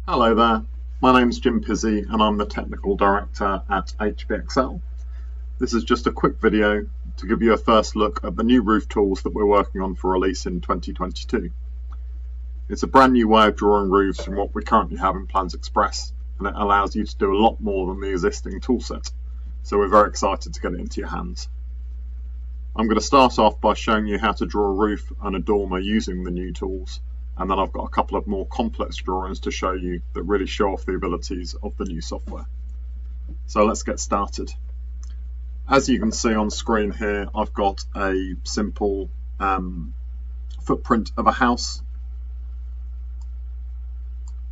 Hello there, my name's Jim Pizzey and I'm the Technical Director at HBXL. This is just a quick video to give you a first look at the new roof tools that we're working on for release in 2022. It's a brand new way of drawing roofs from what we currently have in PlansXpress, and it allows you to do a lot more than the existing toolset, so we're very excited to get it into your hands. I'm going to start off by showing you how to draw a roof and a dormer using the new tools, and then I've got a couple of more complex drawings to show you that really show off the abilities of the new software. So let's get started. As you can see on screen here, I've got a simple footprint of a house,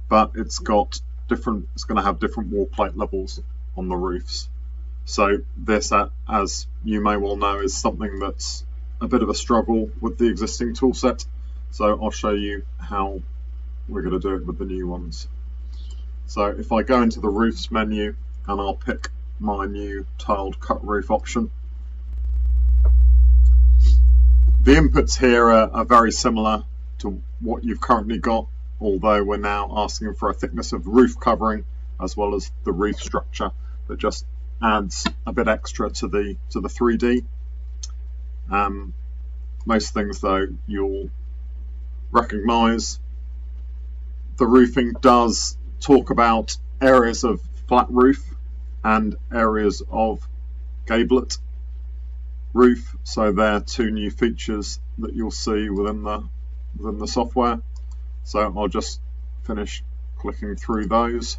but it's going to have different wall plate levels on the roofs. So this, as you may well know, is something that's a bit of a struggle with the existing tool set. So I'll show you how we're going to do it with the new ones. So if I go into the roofs menu and I'll pick my new tiled cut roof option. The inputs here are very similar to what you've currently got, although we're now asking for a thickness of roof covering as well as the roof structure that just adds a bit extra to the 3D. Most things though you'll recognize. The roofing does talk about areas of flat roof and areas of gablet roof, so they're two new features that you'll see within the software. So I'll just finish clicking through those,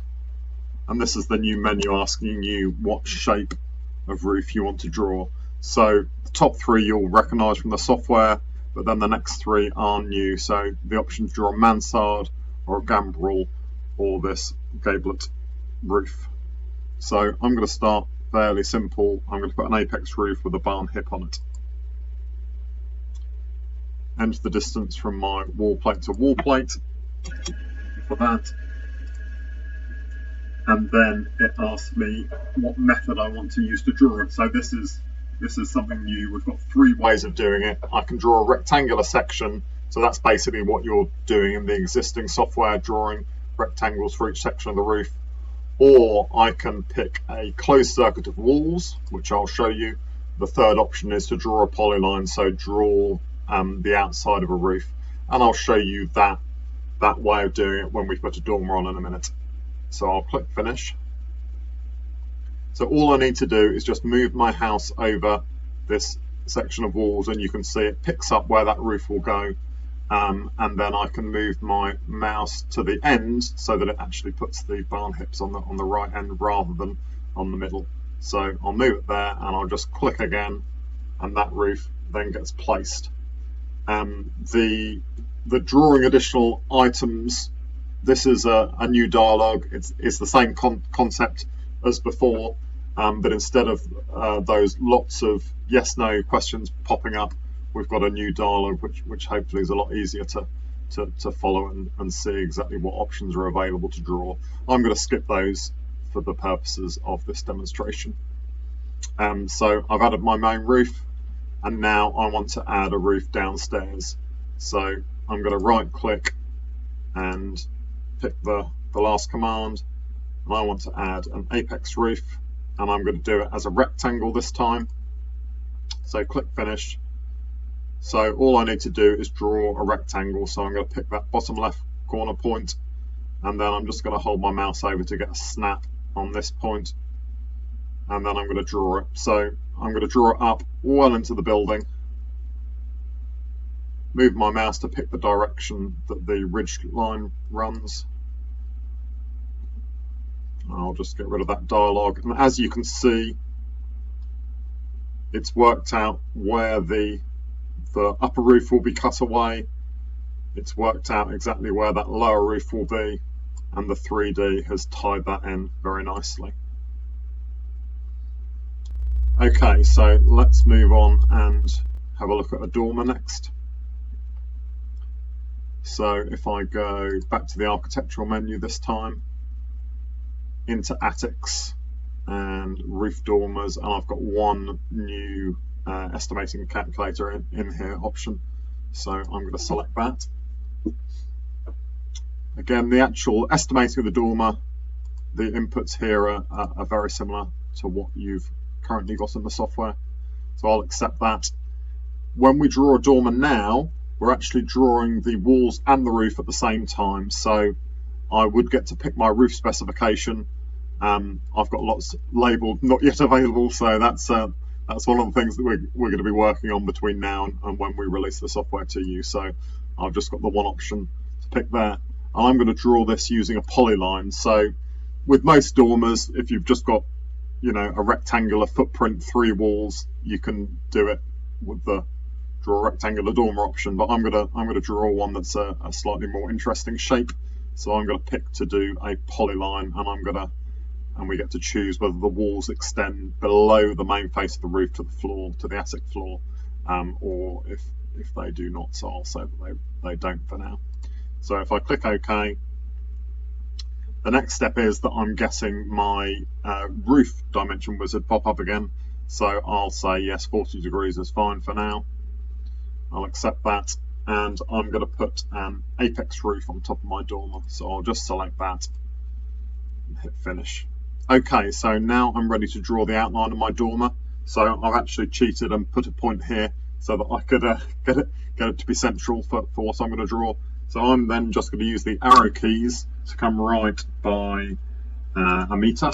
and this is the new menu asking you what shape of roof you want to draw. So the top three you'll recognize from the software, but then the next three are new. So the options draw a mansard or a gambrel or this gablet roof. So I'm going to start fairly simple. I'm going to put an apex roof with a barn hip on it. Enter the distance from my wall plate to wall plate for that. And then it asks me what method I want to use to draw it. So this is something new. We've got three ways of doing it. I can draw a rectangular section, so that's basically what you're doing in the existing software, drawing rectangles for each section of the roof. Or I can pick a closed circuit of walls, which I'll show you. The third option is to draw a polyline, so draw the outside of a roof. And I'll show you that way of doing it when we put a dormer on in a minute. So I'll click finish. So all I need to do is just move my house over this section of walls, and you can see it picks up where that roof will go, and then I can move my mouse to the end so that it actually puts the barn hips on the right end rather than on the middle. So I'll move it there and I'll just click again, and that roof then gets placed. The drawing additional items, this is a new dialogue. It's the same concept as before, but instead of those lots of yes/no questions popping up, we've got a new dialogue which hopefully is a lot easier to follow and see exactly what options are available to draw. I'm going to skip those for the purposes of this demonstration. So I've added my main roof, and now I want to add a roof downstairs. So I'm going to right click and pick the last command, and I want to add an apex roof, and I'm going to do it as a rectangle this time. So click finish. So all I need to do is draw a rectangle, so I'm going to pick that bottom left corner point, and then I'm just going to hold my mouse over to get a snap on this point, and then I'm going to draw it. So I'm going to draw it up well into the building, move my mouse to pick the direction that the ridge line runs. I'll just get rid of that dialogue, and as you can see, it's worked out where the upper roof will be cut away. It's worked out exactly where that lower roof will be, and the 3D has tied that in very nicely. Okay, so let's move on and have a look at a dormer next. So if I go back to the architectural menu this time, into attics and roof dormers, and I've got one new estimating calculator in here option, so I'm going to select that. Again, the actual estimating of the dormer, the inputs here are very similar to what you've currently got in the software. So I'll accept that. When we draw a dormer now, we're actually drawing the walls and the roof at the same time. So I would get to pick my roof specification. I've got lots labelled, not yet available, so that's one of the things that we're going to be working on between now and when we release the software to you. So I've just got the one option to pick there. And I'm going to draw this using a polyline. So with most dormers, if you've just got, you know, a rectangular footprint, 3 walls, you can do it with the draw rectangular dormer option. But I'm gonna draw one that's a slightly more interesting shape. So I'm going to pick to do a polyline, and we get to choose whether the walls extend below the main face of the roof to the floor, to the attic floor, or if they do not. So I'll say that they don't for now. So if I click OK, the next step is that I'm getting my roof dimension wizard pop up again. So I'll say yes, 40 degrees is fine for now. I'll accept that, and I'm going to put an apex roof on top of my dormer. So I'll just select that and hit finish. Okay, so now I'm ready to draw the outline of my dormer. So I've actually cheated and put a point here so that I could get it to be central for what I'm going to draw. So I'm then just going to use the arrow keys to come right by a meter,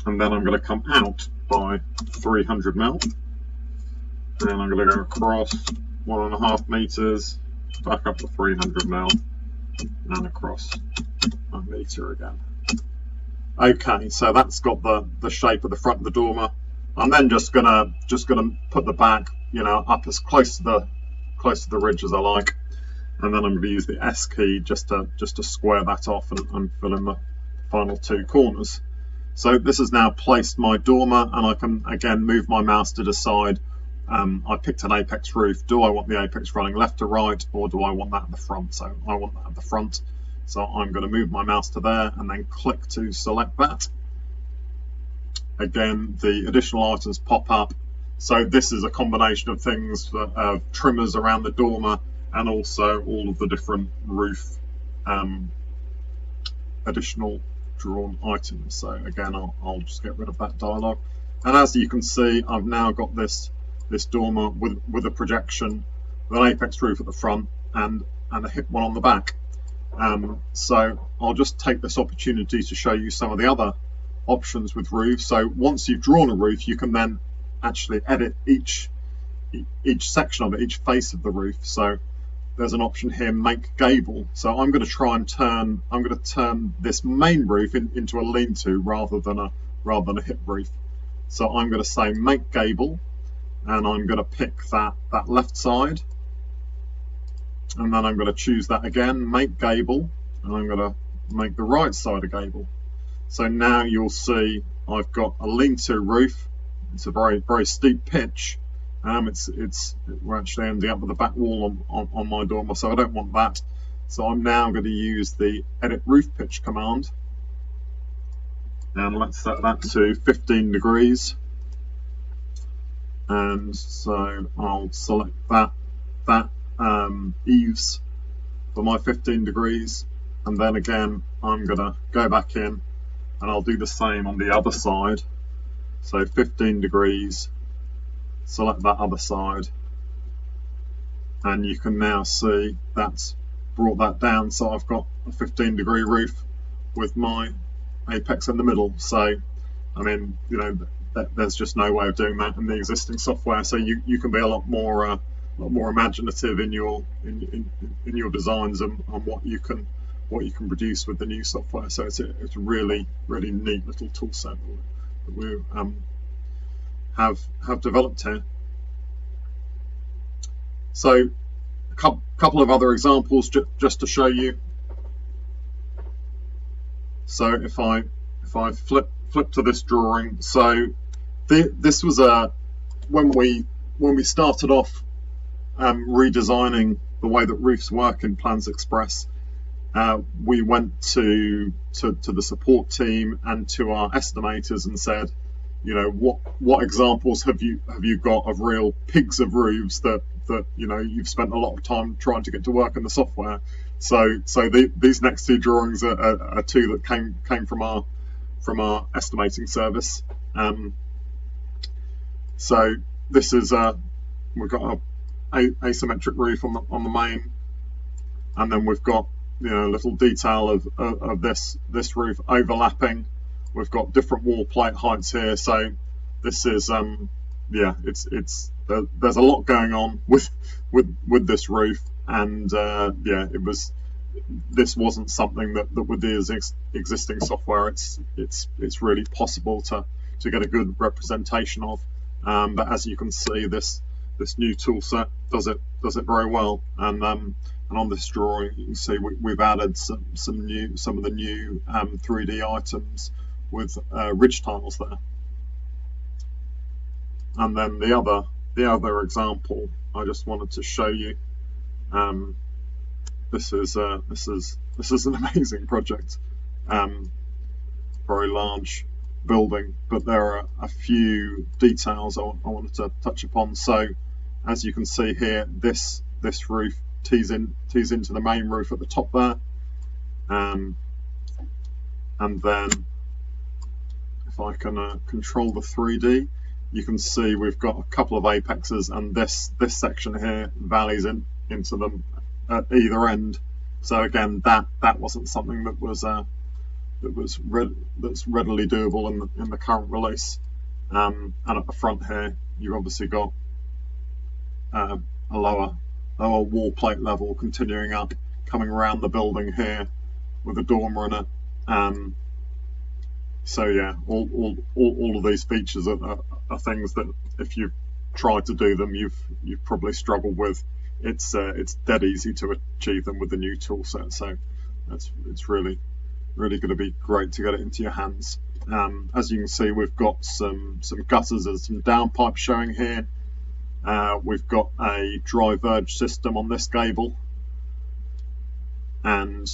and then I'm going to come out by 300 mil, and I'm going to go across 1.5 meters, back up to 300 mil, and across a meter again. Okay, so that's got the shape of the front of the dormer. I'm then just gonna put the back, you know, up as close to the ridge as I like, and then I'm going to use the S key just to square that off and fill in the final 2 corners. So this has now placed my dormer, and I can again move my mouse to decide. I picked an apex roof. Do I want the apex running left to right, or do I want that at the front? So I want that at the front. So I'm going to move my mouse to there and then click to select that. Again, the additional items pop up. So this is a combination of things, trimmers around the dormer, and also all of the different roof additional drawn items. So again, I'll just get rid of that dialog. And as you can see, I've now got this dormer with a projection, with an apex roof at the front and a hip one on the back. So I'll just take this opportunity to show you some of the other options with roofs. So once you've drawn a roof, you can then actually edit each section of it, each face of the roof. So there's an option here, make gable. So I'm going to try and turn this main roof into a lean-to rather than a hip roof. So I'm going to say make gable, and I'm going to pick that left side. And then I'm going to choose that again, make gable, and I'm going to make the right side a gable. So now you'll see I've got a lean-to roof. It's a very, very steep pitch. We're actually ending up with the back wall on my dormer, so I don't want that. So I'm now going to use the edit roof pitch command, and let's set that to 15 degrees. And so I'll select that eaves for my 15 degrees, and then again I'm going to go back in and I'll do the same on the other side. So 15 degrees, select that other side, and you can now see that's brought that down. So I've got a 15-degree roof with my apex in the middle. So I mean, you know, there's just no way of doing that in the existing software. So you can be a lot more imaginative in your designs and what you can produce with the new software. So it's a really neat little tool set that we have developed here. So a couple of other examples just to show you. So if I flip to this drawing, so this was when we started off redesigning the way that roofs work in PlansXpress. We went to the support team and to our estimators and said, you know, what examples have you got of real pigs of roofs that you know you've spent a lot of time trying to get to work in the software, These next two drawings are two that came from our estimating service. So this is we've got a asymmetric roof on the main, and then we've got a little detail of this roof overlapping. We've got different wall plate heights here, so this is it's there's a lot going on with this roof, and this wasn't something that with the existing software it's really possible to get a good representation of, but as you can see, this new tool set does it very well, and on this drawing you can see we've added some of the new 3D items with ridge tiles there. And then the other example I just wanted to show you. This is an amazing project, very large building, but there are a few details I wanted to touch upon. So as you can see here, this roof tees into the main roof at the top there, and then if I can control the 3D, you can see we've got a couple of apexes, and this section here valleys into them at either end. So again, that wasn't something that's readily doable in the current release. And at the front here, you've obviously got a lower wall plate level continuing up, coming around the building here with a dormer in it. So yeah, all of these features are things that if you've tried to do them, you've probably struggled with. It's dead easy to achieve them with the new tool set. So it's really going to be great to get it into your hands. As you can see, we've got some gutters and some downpipes showing here. We've got a dry verge system on this gable, and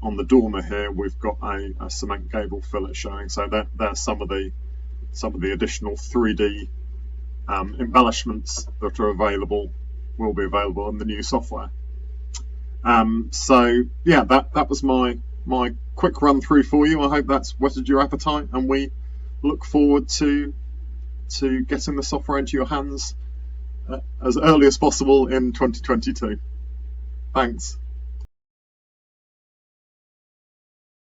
on the dormer here we've got a cement gable fillet showing. So there's some of the additional 3D embellishments that will be available in the new software. So yeah, that was my quick run through for you. I hope that's whetted your appetite, and we look forward to getting the software into your hands as early as possible in 2022. Thanks.